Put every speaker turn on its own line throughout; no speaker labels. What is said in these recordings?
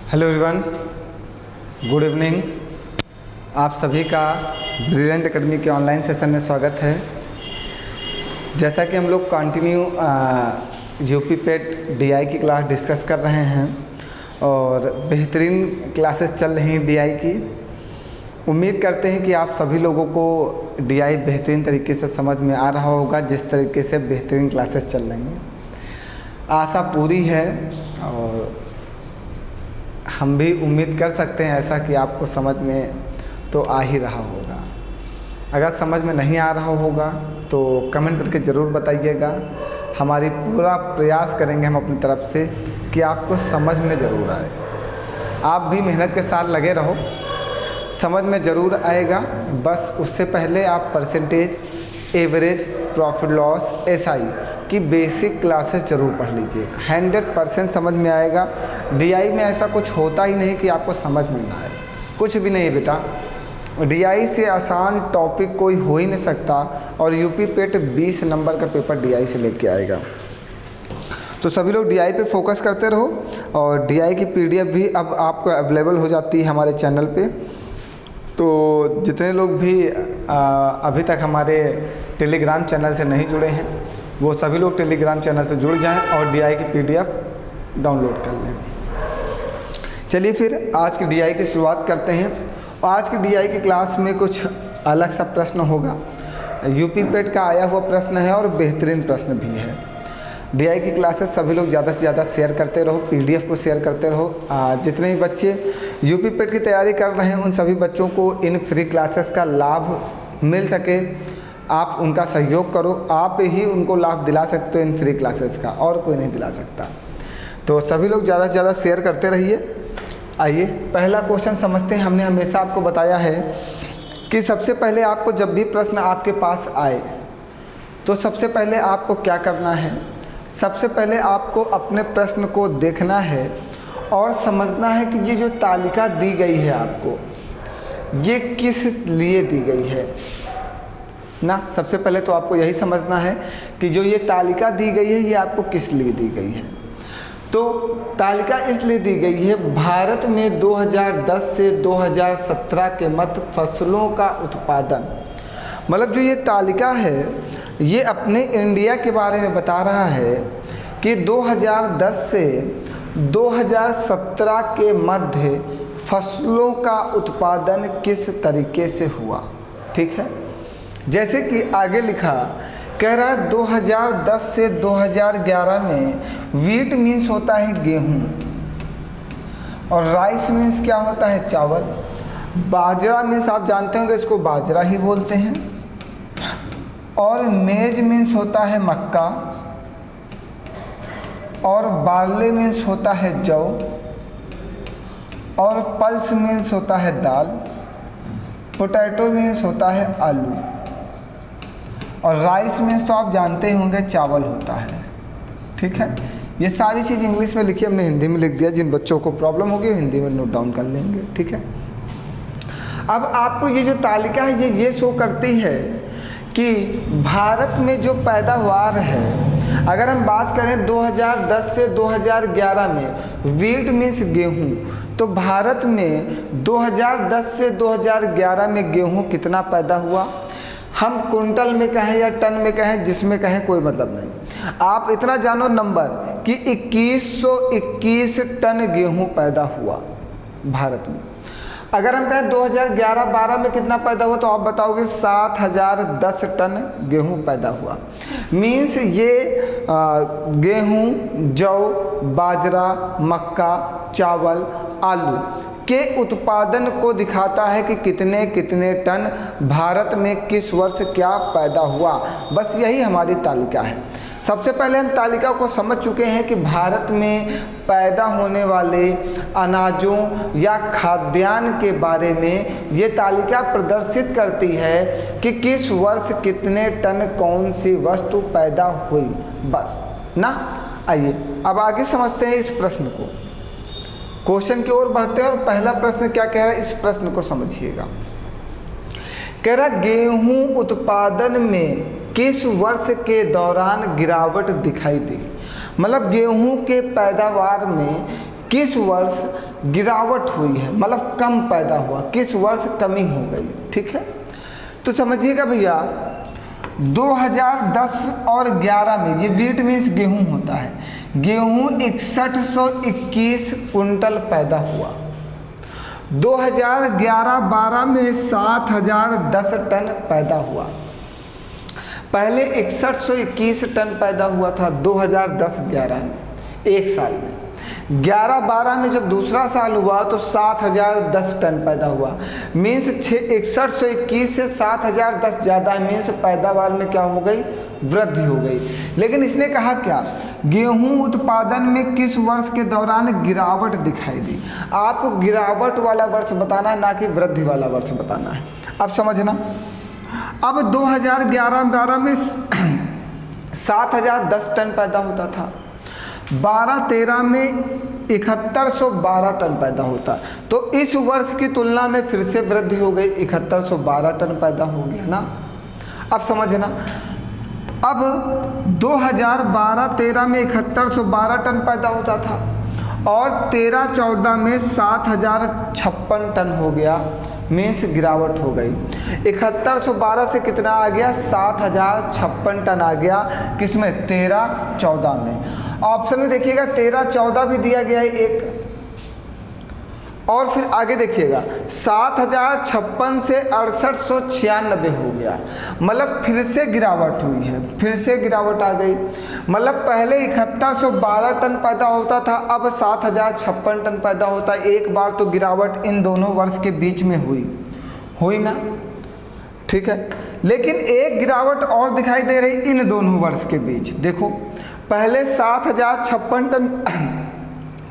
Hello everyone, good evening. आप सभी का ब्रिलियंट एकेडमी के ऑनलाइन सेशन में स्वागत है। जैसा कि हम लोग कंटिन्यू यूपी पेट डीआई की क्लास डिस्कस कर रहे हैं और बेहतरीन क्लासेस चल रही हैं डीआई की। उम्मीद करते हैं कि आप सभी लोगों को डीआई बेहतरीन तरीके से समझ में आ रहा होगा, जिस तरीके से बेहतरीन क्लासेस चल रही हैं। आशा पूरी है और हम भी उम्मीद कर सकते हैं ऐसा कि आपको समझ में तो आ ही रहा होगा। अगर समझ में नहीं आ रहा होगा तो कमेंट करके ज़रूर बताइएगा। हमारी पूरा प्रयास करेंगे हम अपनी तरफ से कि आपको समझ में ज़रूर आए। आप भी मेहनत के साथ लगे रहो, समझ में ज़रूर आएगा। बस उससे पहले आप percentage, average, profit loss, SI की बेसिक क्लासेस ज़रूर पढ़ लीजिए। 100% समझ में आएगा। डीआई में ऐसा कुछ होता ही नहीं कि आपको समझ में ना आए, कुछ भी नहीं बेटा। डीआई से आसान टॉपिक कोई हो ही नहीं सकता और यूपी पेट 20 नंबर का पेपर डीआई से लेके आएगा। तो सभी लोग डीआई पे फोकस करते रहो और डीआई की पीडीएफ भी अब आपको अवेलेबल हो जाती है हमारे चैनल पे। तो जितने लोग भी अभी तक हमारे टेलीग्राम चैनल से नहीं जुड़े हैं वो सभी लोग टेलीग्राम चैनल से जुड़ जाएं और डीआई की पीडीएफ डाउनलोड कर लें। चलिए फिर आज की डीआई की शुरुआत करते हैं। आज की डीआई की क्लास में कुछ अलग सा प्रश्न होगा। यूपी पेट का आया हुआ प्रश्न है और बेहतरीन प्रश्न भी है। डीआई की क्लासेस सभी लोग ज़्यादा से ज़्यादा शेयर करते रहो, पीडीएफ को शेयर करते रहो। जितने भी बच्चे यूपी पेट की तैयारी कर रहे हैं उन सभी बच्चों को इन फ्री क्लासेस का लाभ मिल सके, आप उनका सहयोग करो। आप ही उनको लाभ दिला सकते हो इन फ्री क्लासेस का, और कोई नहीं दिला सकता। तो सभी लोग ज़्यादा से ज़्यादा शेयर करते रहिए। आइए पहला क्वेश्चन समझते हैं। हमने हमेशा आपको बताया है कि सबसे पहले आपको जब भी प्रश्न आपके पास आए तो सबसे पहले आपको क्या करना है, सबसे पहले आपको अपने प्रश्न को देखना है और समझना है कि ये जो तालिका दी गई है आपको, ये किस लिए दी गई है ना। सबसे पहले तो आपको यही समझना है कि जो ये तालिका दी गई है ये आपको किस लिए दी गई है। तो तालिका इसलिए दी गई है, भारत में 2010 से 2017 के मध्य फसलों का उत्पादन, मतलब जो ये तालिका है ये अपने इंडिया के बारे में बता रहा है कि 2010 से 2017 के मध्य फसलों का उत्पादन किस तरीके से हुआ। ठीक है, जैसे कि आगे लिखा, कह रहा है 2010 से 2011 में वीट मीन्स होता है गेहूं और राइस मीन्स क्या होता है, चावल। बाजरा मीन्स आप जानते होंगे इसको बाजरा ही बोलते हैं, और मेज मीन्स होता है मक्का, और बार्ले मीन्स होता है जौ, और पल्स मीन्स होता है दाल, पोटैटो मीन्स होता है आलू, और राइस मीन्स तो आप जानते ही होंगे चावल होता है। ठीक है, ये सारी चीज़ इंग्लिश में लिखी, हमने हिंदी में लिख दिया। जिन बच्चों को प्रॉब्लम होगी हिंदी में नोट डाउन कर लेंगे। ठीक है, अब आपको ये जो तालिका है ये शो करती है कि भारत में जो पैदावार है, अगर हम बात करें 2010 से 2011 में वीट मीन्स गेहूं, तो भारत में 2010 से 2011 में गेहूं कितना पैदा हुआ। हम कुंटल में कहें या टन में कहें, जिसमें कहें कोई मतलब नहीं। आप इतना जानो नंबर कि 2121 टन गेहूं पैदा हुआ भारत में। अगर हम कहें 2011-12 में कितना पैदा हुआ तो आप बताओगे 7010 टन गेहूं पैदा हुआ। मीन्स ये गेहूं, जौ, बाजरा, मक्का, चावल, आलू के उत्पादन को दिखाता है कि कितने कितने टन भारत में किस वर्ष क्या पैदा हुआ। बस यही हमारी तालिका है। सबसे पहले हम तालिका को समझ चुके हैं कि भारत में पैदा होने वाले अनाजों या खाद्यान्न के बारे में ये तालिका प्रदर्शित करती है कि किस वर्ष कितने टन कौन सी वस्तु पैदा हुई, बस ना। आइए अब आगे समझते हैं इस प्रश्न को, क्वेश्चन की ओर बढ़ते हैं। और पहला प्रश्न क्या कह रहा है, इस प्रश्न को समझिएगा। कह रहा गेहूं उत्पादन में किस वर्ष के दौरान गिरावट दिखाई दी। मतलब गेहूं के पैदावार में किस वर्ष गिरावट हुई है, मतलब कम पैदा हुआ, किस वर्ष कमी हो गई। ठीक है, तो समझिएगा भैया 2010 और 11 में, ये वीट मीन्स गेहूं होता है, गेहूं 6121 कुंटल पैदा हुआ। 2011-12 में 7010 टन पैदा हुआ। पहले 6121 टन पैदा हुआ था 2010-11 में, एक साल में। 11-12 में जब दूसरा साल हुआ तो 7010 टन पैदा हुआ। मीन्स 6121 से 7010 ज़्यादा है, मीन्स पैदावार में क्या हो गई, वृद्धि हो गई। लेकिन इसने कहा क्या, गेहूं उत्पादन में किस वर्ष के दौरान गिरावट दिखाई दी। आपको गिरावट वाला वर्ष बताना है, ना कि वृद्धि वाला वर्ष बताना है। अब समझना, अब 2011-12 में 7010 टन पैदा होता था, 12-13 में 7112 टन पैदा होता, तो इस वर्ष की तुलना में फिर से वृद्धि हो गई, 7112 टन पैदा हो गया ना। अब समझना, अब 2012-13 में 7112 टन पैदा होता था और 13-14 में 7056 टन हो गया, मीन्स गिरावट हो गई। 7112 से कितना आ गया, 7056 टन आ गया, किसमें, 13-14 में। ऑप्शन में देखिएगा 13-14 भी दिया गया है एक, और फिर आगे देखिएगा 7056 से 6896 हो गया, मतलब फिर से गिरावट हुई है, फिर से गिरावट आ गई। मतलब पहले 7112 टन पैदा होता था, अब 7056 टन पैदा होता है। एक बार तो गिरावट इन दोनों वर्ष के बीच में हुई ना, ठीक है। लेकिन एक गिरावट और दिखाई दे रही इन दोनों वर्ष के बीच। देखो, पहले 7056 टन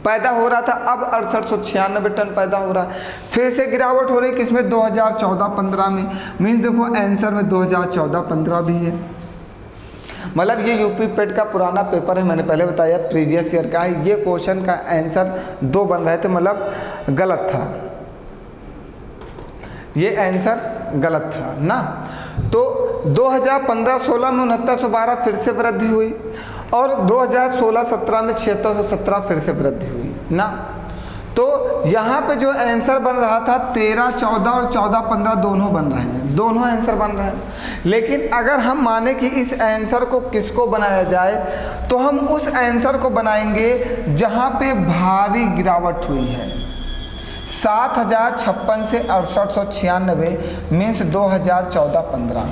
पैदा हो रहा था, अब 6896 टन पैदा हो रहा है। फिर से गिरावट हो रही किसमें, 2014-15 में। मीन्स देखो आंसर में 2014-15 भी है। मतलब ये यूपी पेट का पुराना पेपर है, मैंने पहले बताया प्रीवियस ईयर का है। ये क्वेश्चन का आंसर 2 बन रहे थे, मतलब गलत था, ये आंसर गलत था ना। तो 2015-16 में 6912 फिर से वृद्धि हुई, और 2016-17 में 7617 फिर से वृद्धि हुई ना। तो यहाँ पे जो आंसर बन रहा था 13-14 और 14-15 दोनों बन रहे हैं, दोनों आंसर बन रहे हैं। लेकिन अगर हम माने कि इस आंसर को किसको बनाया जाए, तो हम उस आंसर को बनाएंगे जहाँ पे भारी गिरावट हुई है। 7056 से 6896 मीन्स 2014-15।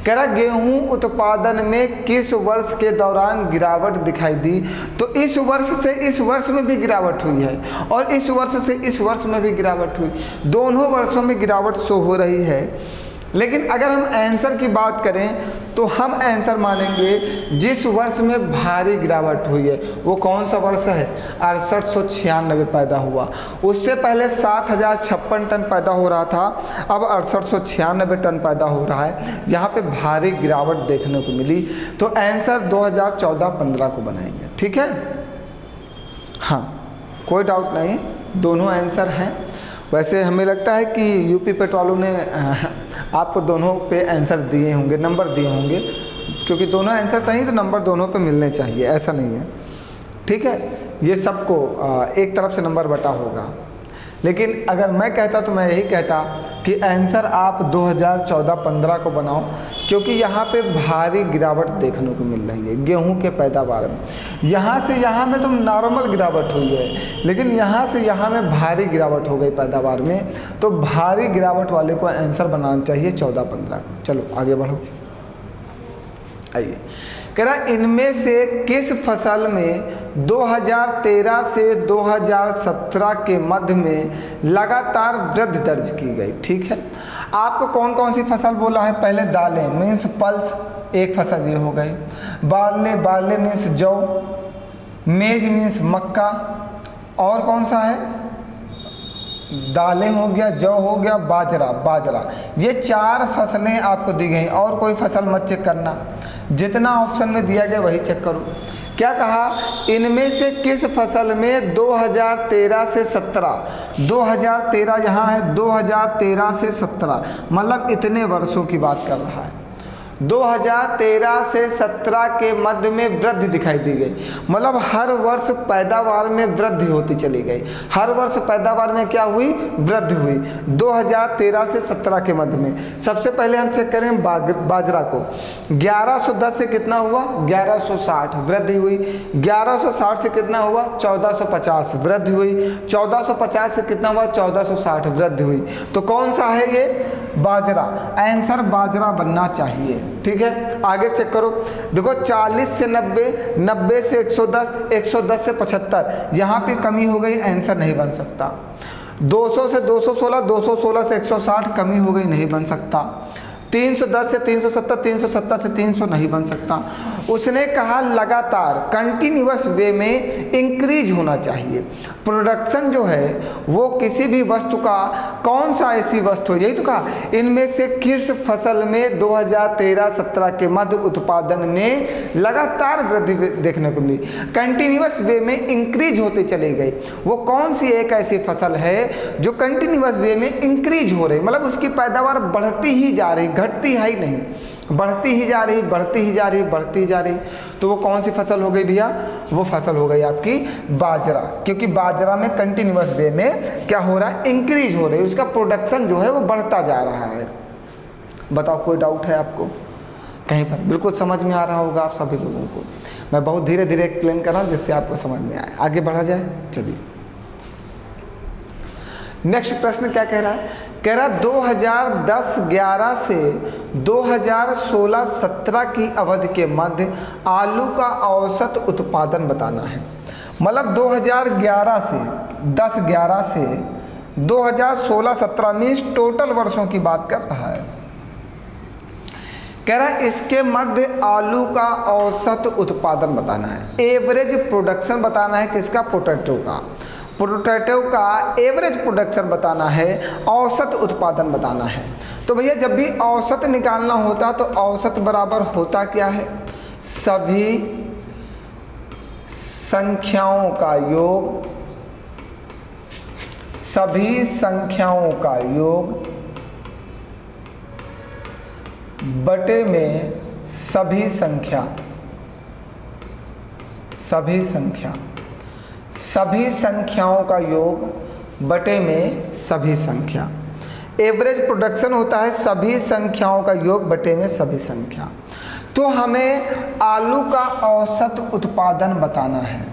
कह रहा गेहूं उत्पादन में किस वर्ष के दौरान गिरावट दिखाई दी, तो इस वर्ष से इस वर्ष में भी गिरावट हुई है, और इस वर्ष से इस वर्ष में भी गिरावट हुई, दोनों वर्षों में गिरावट शो हो रही है। लेकिन अगर हम आंसर की बात करें तो हम आंसर मानेंगे जिस वर्ष में भारी गिरावट हुई है। वो कौन सा वर्ष है, 6896 पैदा हुआ। उससे पहले 7056 टन पैदा हो रहा था, अब 6896 टन पैदा हो रहा है। यहाँ पे भारी गिरावट देखने को मिली, तो आंसर 2014-15 को बनाएंगे। ठीक है, हाँ कोई डाउट नहीं, दोनों आंसर हैं। वैसे हमें लगता है कि यूपी पेट वालों ने आपको दोनों पे आंसर दिए होंगे, नंबर दिए होंगे, क्योंकि दोनों आंसर सही तो नंबर दोनों पे मिलने चाहिए, ऐसा नहीं है। ठीक है, ये सबको एक तरफ से नंबर बटा होगा। लेकिन अगर मैं कहता तो मैं यही कहता कि आंसर आप 2014-15 को बनाओ, क्योंकि यहाँ पे भारी गिरावट देखने को मिल रही है गेहूं के पैदावार में। यहाँ से यहाँ में तो नॉर्मल गिरावट हुई है, लेकिन यहाँ से यहाँ में भारी गिरावट हो गई पैदावार में, तो भारी गिरावट वाले को आंसर बनाना चाहिए 14-15 को। चलो आगे बढ़ो, आइए। कह रहा इनमें से किस फसल में 2013 से 2017 के मध्य में लगातार वृद्धि दर्ज की गई। ठीक है, आपको कौन कौन सी फसल बोला है, पहले दालें मीन्स पल्स, एक फसल ये हो गई। बार्ले मीन्स जौ, मेज मीन्स मक्का, और कौन सा है, दालें हो गया, जौ हो गया, बाजरा। ये 4 फसलें आपको दी गई, और कोई फसल मत चेक करना, जितना ऑप्शन में दिया गया वही चेक करो। क्या कहा, इनमें से किस फसल में 2013 से 17, 2013 यहाँ है, 2013 से 17 मतलब इतने वर्षों की बात कर रहा है। 2013 से 17 के मध्य में वृद्धि दिखाई दी गई, मतलब हर वर्ष पैदावार में वृद्धि होती चली गई। हर वर्ष पैदावार में क्या हुई? वृद्धि हुई 2013 से 17 के मध्य में। सबसे पहले हम चेक करें बाजरा को, 1110 से कितना हुआ? 1160 वृद्धि हुई। 1160 से कितना हुआ? 1450 वृद्धि हुई। 1450 से कितना हुआ? 1460 वृद्धि हुई। तो कौन सा है ये? बाजरा। आंसर बाजरा बनना चाहिए। ठीक है, आगे चेक करो। देखो 40 से 90, 90 से 110, 110 से 75, यहाँ पे कमी हो गई, आंसर नहीं बन सकता। 200 से 216, 216 से 160 कमी हो गई, नहीं बन सकता। 310 से 370, 370 से 300 नहीं बन सकता। उसने कहा लगातार कंटिन्यूअस वे में इंक्रीज होना चाहिए। प्रोडक्शन जो है वो किसी भी वस्तु का, कौन सा ऐसी वस्तु है, यही तो कहा, इनमें से किस फसल में 2013-17 के मध्य उत्पादन में लगातार वृद्धि देखने को मिली, कंटिन्यूअस वे में इंक्रीज होते चली गई। वो कौन सी एक ऐसी फसल है जो कंटिन्यूअस वे में इंक्रीज हो रही, मतलब उसकी पैदावार बढ़ती ही जा रही, घटती है ही नहीं, बढ़ती ही जा रही, बढ़ती ही जा रही, बढ़ती ही जा रही। तो वो कौन सी फसल हो गई भैया? वो फसल हो गई आपकी बाजरा, क्योंकि बाजरा में कंटिन्यूअस वे में क्या हो रहा है? इंक्रीज हो रही है, उसका प्रोडक्शन जो है वो बढ़ता जा रहा है। बताओ कोई डाउट है आपको कहीं पर? बिल्कुल समझ में आ रहा होगा आप सभी लोगों को। मैं बहुत धीरे धीरे एक्सप्लेन कर रहा हूँ जिससे आपको समझ में आए। आगे बढ़ा जाए, चलिए नेक्स्ट प्रश्न क्या कह रहा है? कह रहा 2010-11 से 2016-17 की अवधि के मध्य आलू का औसत उत्पादन बताना है। मतलब 2011 से 10-11 से 2016-17 मीन्स टोटल वर्षों की बात कर रहा है। कह रहा है इसके मध्य आलू का औसत उत्पादन बताना है, एवरेज प्रोडक्शन बताना है। किसका? पोटैटो का। पोटैटो का एवरेज प्रोडक्शन बताना है, औसत उत्पादन बताना है। तो भैया जब भी औसत निकालना होता तो औसत बराबर होता क्या है? सभी संख्याओं का योग, सभी संख्याओं का योग बटे में सभी संख्या, सभी संख्या, सभी संख्याओं का योग बटे में सभी संख्या। एवरेज प्रोडक्शन होता है सभी संख्याओं का योग बटे में सभी संख्या। तो हमें आलू का औसत उत्पादन बताना है।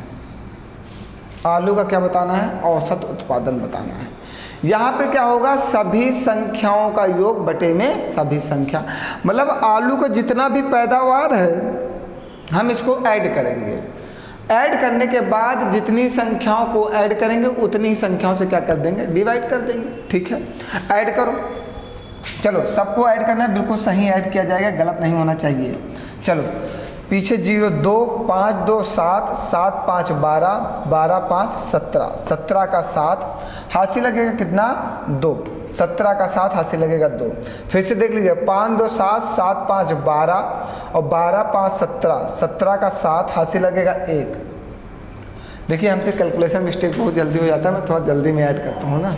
आलू का क्या बताना है? औसत उत्पादन बताना है। यहाँ पे क्या होगा? सभी संख्याओं का योग बटे में सभी संख्या, मतलब आलू का जितना भी पैदावार है हम इसको ऐड करेंगे। ऐड करने के बाद जितनी संख्याओं को ऐड करेंगे उतनी संख्याओं से क्या कर देंगे? डिवाइड कर देंगे। ठीक है, ऐड करो। चलो सबको ऐड करना है, बिल्कुल सही ऐड किया जाएगा, गलत नहीं होना चाहिए। चलो पीछे 0, 2, 5, 2, 7, 7, 5, 12, 12, 5, 17, 17 का 7 हाथ से लगेगा कितना? 2, 17 का 7 हाथ से लगेगा 2। फिर से देख लीजिए 5, 2, 7, 7, 5, 12 और 12, 5, 17, 17 का 7 हाथ से लगेगा 1। देखिए हमसे कैलकुलेशन मिस्टेक बहुत जल्दी हो जाता है, मैं थोड़ा जल्दी में ऐड करता हूँ ना।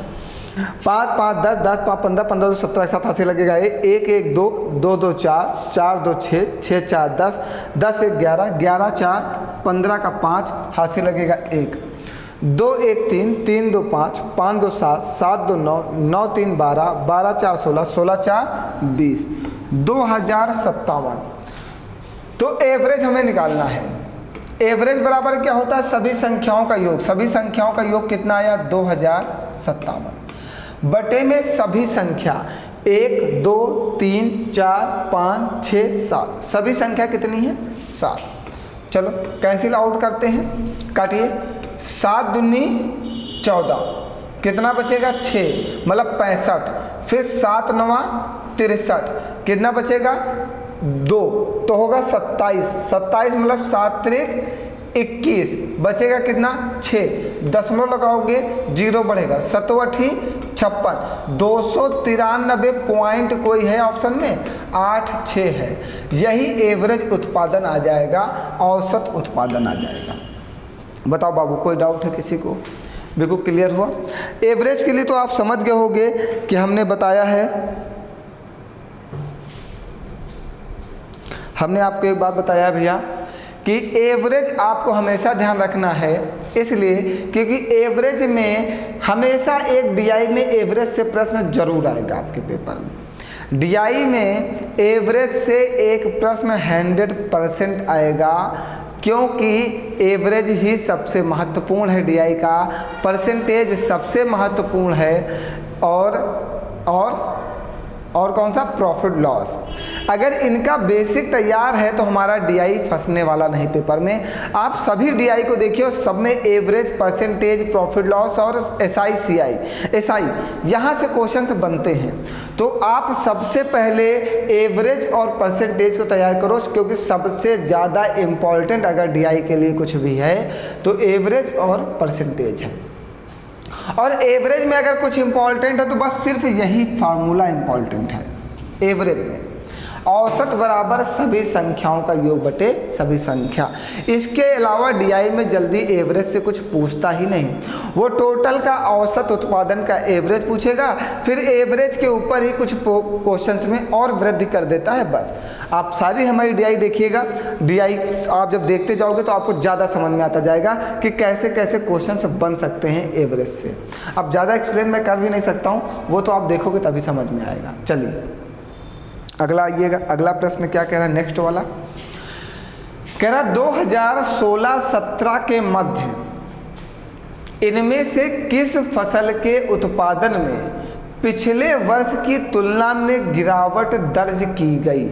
5, 5, 10, 10, 5, 15, 15, 2, 17 7 हाथ से लगेगा 1, 1, 2, 2, 2, 4, 4, 2, 6, 6, 4, 10, 10, 1, 11, 11, 4, 15 का 5 हाथ से लगेगा 1, 2, 1, 3, 3, 2, 5, 5, 2, 7, 7, 2, 9, 9, 3, 12, 12, 4, 16, 16, 4, 20, 2057। तो एवरेज हमें निकालना है। एवरेज बराबर क्या होता है? सभी संख्याओं का योग। सभी संख्याओं का योग कितना आया? 2057 बटे में सभी संख्या 1, 2, 3, 4, 5, 6, 7। सभी संख्या कितनी है? 7। चलो कैंसिल आउट करते हैं, काटिए। 7 दूनी 14, कितना बचेगा? 6, मतलब 65। फिर 7 9 63, कितना बचेगा? 2, तो होगा 27। 27 मतलब 7 3 21, बचेगा कितना? 6। दशमलव लगाओगे 0 बढ़ेगा, 7 8 56। 293 पॉइंट कोई है ऑप्शन में? 8 6 है। यही एवरेज उत्पादन आ जाएगा, औसत उत्पादन आ जाएगा। बताओ बाबू कोई डाउट है किसी को? बिल्कुल क्लियर हुआ। एवरेज के लिए तो आप समझ गए होंगे कि हमने बताया है हमने आपको एक बात बताया भैया कि एवरेज आपको हमेशा ध्यान रखना है, इसलिए क्योंकि एवरेज में हमेशा एक डीआई में एवरेज से प्रश्न जरूर आएगा आपके पेपर में। डीआई में एवरेज से एक प्रश्न 100% आएगा, क्योंकि एवरेज ही सबसे महत्वपूर्ण है डीआई का, परसेंटेज सबसे महत्वपूर्ण है, और कौन सा, प्रॉफिट लॉस। अगर इनका बेसिक तैयार है तो हमारा डीआई फंसने वाला नहीं पेपर में। आप सभी डीआई को देखिए, सब में एवरेज, परसेंटेज, प्रॉफिट लॉस और एसआई, सीआई, एसआई यहाँ से क्वेश्चंस बनते हैं। तो आप सबसे पहले एवरेज और परसेंटेज को तैयार करो, क्योंकि सबसे ज़्यादा इम्पॉर्टेंट अगर डीआई के लिए कुछ भी है तो एवरेज और परसेंटेज है। और एवरेज में अगर कुछ इंपॉर्टेंट है तो बस सिर्फ यही फार्मूला इंपॉर्टेंट है। एवरेज में औसत बराबर सभी संख्याओं का योग बटे सभी संख्या। इसके अलावा डीआई में जल्दी एवरेज से कुछ पूछता ही नहीं, वो टोटल का औसत उत्पादन का एवरेज पूछेगा, फिर एवरेज के ऊपर ही कुछ क्वेश्चंस में और वृद्धि कर देता है। बस आप सारी हमारी डीआई देखिएगा, डीआई आप जब देखते जाओगे तो आपको ज़्यादा समझ में आता जाएगा कि कैसे कैसे क्वेश्चंस बन सकते हैं एवरेज से। अब ज़्यादा एक्सप्लेन मैं कर भी नहीं सकता हूँ, वो तो आप देखोगे तभी समझ में आएगा। चलिए अगला आइएगा, अगला प्रश्न क्या कह रहा है, नेक्स्ट वाला कह रहा 2016-17 के मध्य इनमें से किस फसल के उत्पादन में पिछले वर्ष की तुलना में गिरावट दर्ज की गई।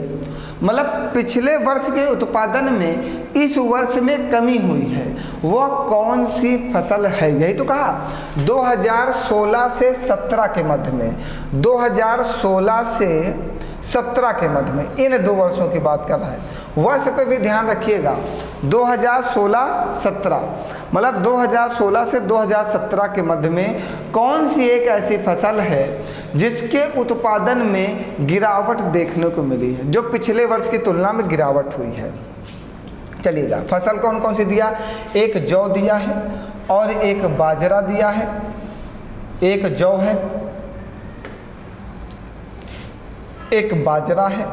मतलब पिछले वर्ष के उत्पादन में इस वर्ष में कमी हुई है, वह कौन सी फसल है। यही तो कहा 2016 से 17 के मध्य में, 2016 से 17 के मध्य में, इन 2 वर्षों की बात कर रहा है। वर्ष पे भी ध्यान रखिएगा, 2016-17 मतलब 2016 से 2017 के मध्य में कौन सी एक ऐसी फसल है जिसके उत्पादन में गिरावट देखने को मिली है, जो पिछले वर्ष की तुलना में गिरावट हुई है। चलिएगा, फसल कौन कौन सी दिया, एक जौ दिया है और एक बाजरा दिया है, एक जौ है, एक बाजरा है,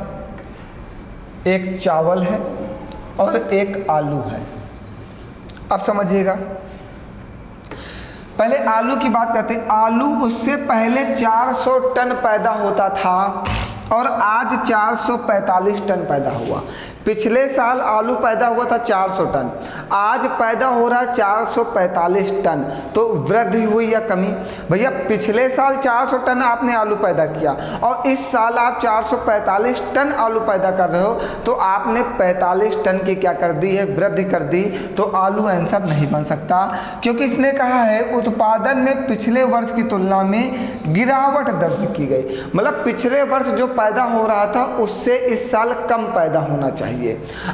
एक चावल है और एक आलू है। अब समझिएगा, पहले आलू की बात करते हैं। आलू उससे पहले 400 टन पैदा होता था और आज 445 टन पैदा हुआ। पिछले साल आलू पैदा हुआ था 400 टन, आज पैदा हो रहा है 445 टन। तो वृद्धि हुई या कमी? भैया पिछले साल 400 टन आपने आलू पैदा किया और इस साल आप 445 टन आलू पैदा कर रहे हो, तो आपने 45 टन की क्या कर दी है, वृद्धि कर दी। तो आलू आंसर नहीं बन सकता, क्योंकि इसने कहा है उत्पादन में पिछले वर्ष की तुलना में गिरावट दर्ज की गई। मतलब पिछले वर्ष जो पैदा हो रहा था उससे इस साल कम पैदा होना चाहिए।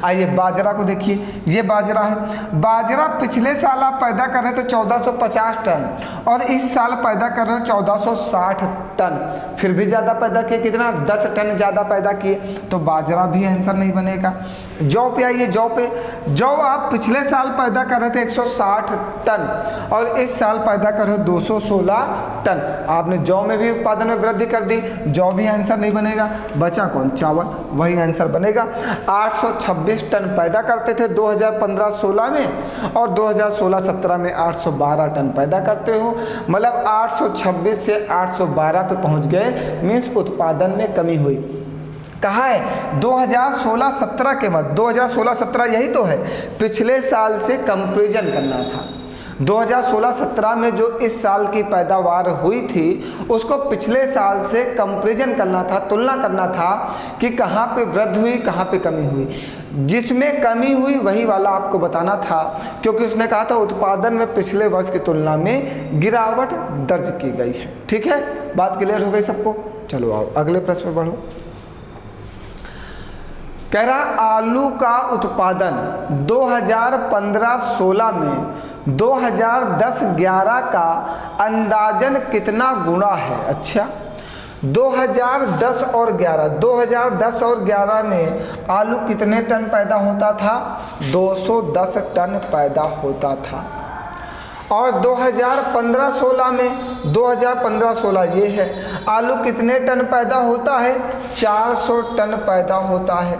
आइए बाजरा को देखिए, ये बाजरा है। बाजरा पिछले साल आप पैदा कर रहे थे 1450 टन और इस साल पैदा कर रहे हो 1460 टन, फिर भी ज़्यादा पैदा किए, कितना, 10 टन ज़्यादा पैदा किए, तो बाजरा भी आंसर नहीं बनेगा। जौ पे आइए, जौ पे, जौ आप पिछले साल पैदा कर रहे थे 160 टन और इस साल पैदा कर रहे हो 216 टन, आपने जौ में भी उत्पादन में वृद्धि कर दी, जौ भी आंसर नहीं बनेगा। बचा कौन, चावल, वही आंसर बनेगा। 826 टन पैदा करते थे 2015-16 में और 2016-17 में 812 टन पैदा करते हो, मतलब 826 से 812 पे पहुंच गए, मीन्स उत्पादन में कमी हुई। कहा है 2016-17 के मध्य, 2016-17 यही तो है, पिछले साल से कंपैरिजन करना था। 2016-17 में जो इस साल की पैदावार हुई थी उसको पिछले साल से कंपैरिजन करना था, तुलना करना था कि कहाँ पे वृद्धि हुई, कहाँ पे कमी हुई। जिसमें कमी हुई वही वाला आपको बताना था, क्योंकि उसने कहा था उत्पादन में पिछले वर्ष की तुलना में गिरावट दर्ज की गई है। ठीक है, बात क्लियर हो गई सबको। चलो आओ अगले प्रश्न में बढ़ो। कह रहा आलू का उत्पादन 2015-16 में 2010-11 का अंदाजन कितना गुना है। अच्छा, 2010 और 11, 2010 और 11 में आलू कितने टन पैदा होता था, 210 टन पैदा होता था। और 2015-16 में, 2015-16 ये है, आलू कितने टन पैदा होता है, 400 टन पैदा होता है।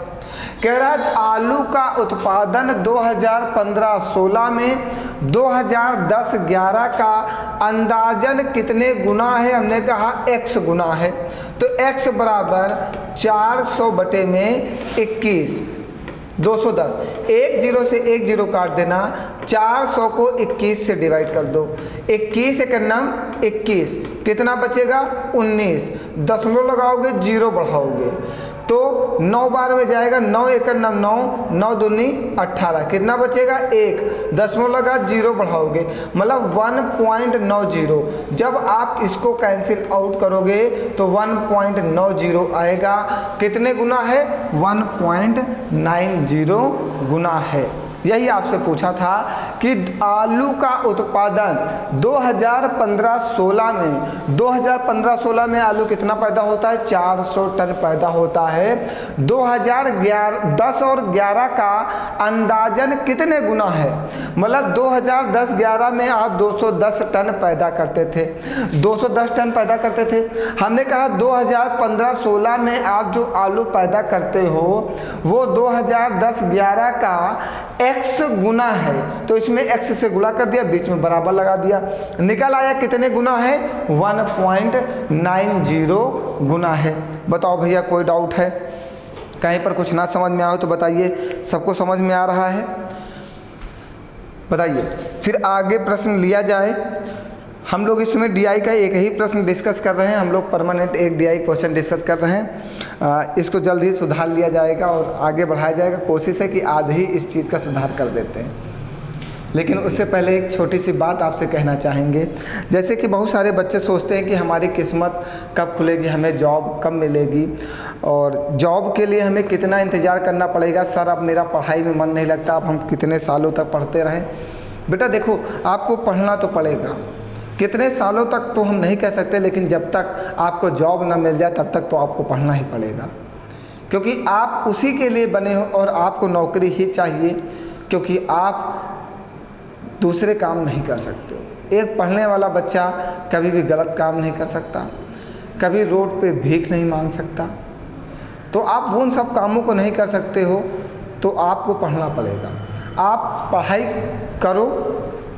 कह रहा है आलू का उत्पादन 2015-16 में 2010-11 का अंदाजन कितने गुना है? हमने कहा x गुना है, तो x बराबर 400 बटे में 21, 210। एक जीरो से एक जीरो काट देना, 400 को 21 से डिवाइड कर दो, 21 एक नाम 21, कितना बचेगा? 19। दशमलव लगाओगे, जीरो बढ़ाओगे तो 9 बार में जाएगा, 9 एक नाम 9, 9 दूनी 18, कितना बचेगा? 1। दशमलव लगा, जीरो बढ़ाओगे, मतलब 1.90। जब आप इसको कैंसिल आउट करोगे तो 1.90 आएगा। कितने गुना है? 1.90 गुना है। यही आपसे पूछा था कि आलू का उत्पादन 2015-16 में आलू कितना पैदा होता है? 400 टन पैदा होता है। 2010 और 11 का अंदाजन कितने गुना है? मतलब 2010-11 में आप 210 टन पैदा करते थे, 210 टन पैदा करते थे। हमने कहा 2015-16 में आप जो आलू पैदा करते हो वो 2010-11 का x गुना है, तो इसमें x से गुणा कर दिया, बीच में बराबर लगा दिया, निकल आया कितने गुना है? 1.90 गुना है। बताओ भैया, कोई डाउट है? कहीं पर कुछ ना समझ में आए तो बताइए। सबको समझ में आ रहा है? बताइए, फिर आगे प्रश्न लिया जाए। हम लोग इसमें DI का एक ही प्रश्न डिस्कस कर रहे हैं, हम लोग परमानेंट एक DI क्वेश्चन डिस्कस कर रहे हैं। इसको जल्द ही सुधार लिया जाएगा और आगे बढ़ाया जाएगा। कोशिश है कि आज ही इस चीज़ का सुधार कर देते हैं। लेकिन उससे पहले एक छोटी सी बात आपसे कहना चाहेंगे। जैसे कि बहुत सारे बच्चे सोचते हैं कि हमारी किस्मत कब खुलेगी, हमें जॉब कब मिलेगी और जॉब के लिए हमें कितना इंतज़ार करना पड़ेगा। सर अब मेरा पढ़ाई में मन नहीं लगता, अब हम कितने सालों तक पढ़ते रहें? बेटा देखो, आपको पढ़ना तो पड़ेगा, कितने सालों तक तो हम नहीं कह सकते, लेकिन जब तक आपको जॉब ना मिल जाए तब तक तो आपको पढ़ना ही पड़ेगा, क्योंकि आप उसी के लिए बने हो और आपको नौकरी ही चाहिए, क्योंकि आप दूसरे काम नहीं कर सकते हो। एक पढ़ने वाला बच्चा कभी भी गलत काम नहीं कर सकता, कभी रोड पे भीख नहीं मांग सकता, तो आप उन सब कामों को नहीं कर सकते हो, तो आपको पढ़ना पड़ेगा। आप पढ़ाई करो,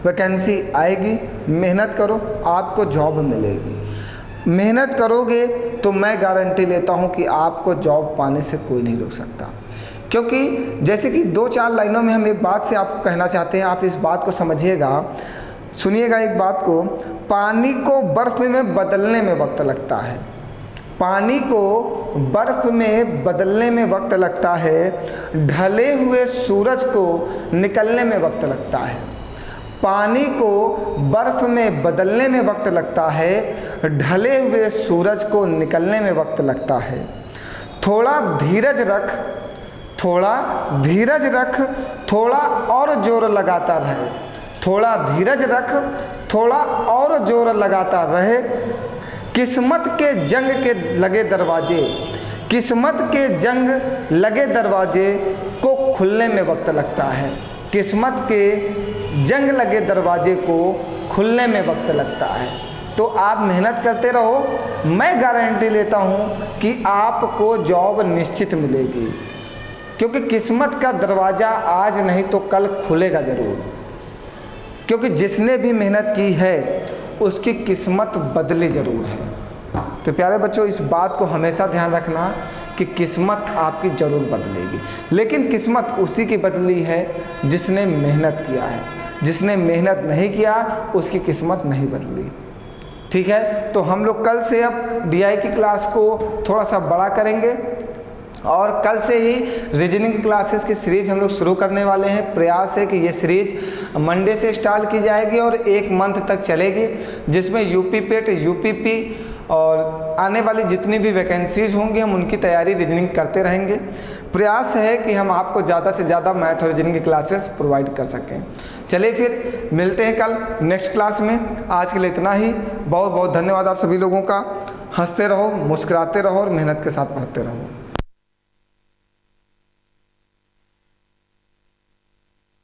वैकेंसी आएगी, मेहनत करो, आपको जॉब मिलेगी। मेहनत करोगे तो मैं गारंटी लेता हूं कि आपको जॉब पाने से कोई नहीं रोक सकता। क्योंकि जैसे कि 2-4 लाइनों में हम एक बात से आपको कहना चाहते हैं, आप इस बात को समझिएगा, सुनिएगा एक बात को। पानी को बर्फ़ में बदलने में वक्त लगता है, पानी को बर्फ़ में बदलने में वक्त लगता है, ढले हुए सूरज को निकलने में वक्त लगता है। पानी को बर्फ़ में बदलने में वक्त लगता है, ढले हुए सूरज को निकलने में वक्त लगता है। थोड़ा धीरज रख, थोड़ा धीरज रख, थोड़ा और जोर लगाता रहे, थोड़ा धीरज रख, थोड़ा और जोर लगाता रहे। किस्मत के जंग के लगे दरवाजे, किस्मत के जंग लगे दरवाजे को खुलने में वक्त लगता है। किस्मत के जंग लगे दरवाजे को खुलने में वक्त लगता है। तो आप मेहनत करते रहो, मैं गारंटी लेता हूँ कि आपको जॉब निश्चित मिलेगी, क्योंकि किस्मत का दरवाज़ा आज नहीं तो कल खुलेगा ज़रूर। क्योंकि जिसने भी मेहनत की है उसकी किस्मत बदली ज़रूर है। तो प्यारे बच्चों, इस बात को हमेशा ध्यान रखना कि किस्मत आपकी ज़रूर बदलेगी, लेकिन किस्मत उसी की बदली है जिसने मेहनत किया है। जिसने मेहनत नहीं किया उसकी किस्मत नहीं बदली। ठीक है, तो हम लोग कल से अब DI की क्लास को थोड़ा सा बड़ा करेंगे और कल से ही रीजनिंग क्लासेस की सीरीज़ हम लोग शुरू करने वाले हैं। प्रयास है कि ये सीरीज़ मंडे से स्टार्ट की जाएगी और 1 मंथ तक चलेगी, जिसमें UP पेट, UPP और आने वाली जितनी भी वैकेंसीज़ होंगी हम उनकी तैयारी रीजनिंग करते रहेंगे। प्रयास है कि हम आपको ज़्यादा से ज़्यादा मैथ और रीजनिंग की क्लासेस प्रोवाइड कर सकें। चलिए फिर मिलते हैं कल नेक्स्ट क्लास में। आज के लिए इतना ही। बहुत बहुत धन्यवाद आप सभी लोगों का। हंसते रहो, मुस्कुराते रहो और मेहनत के साथ पढ़ते रहो।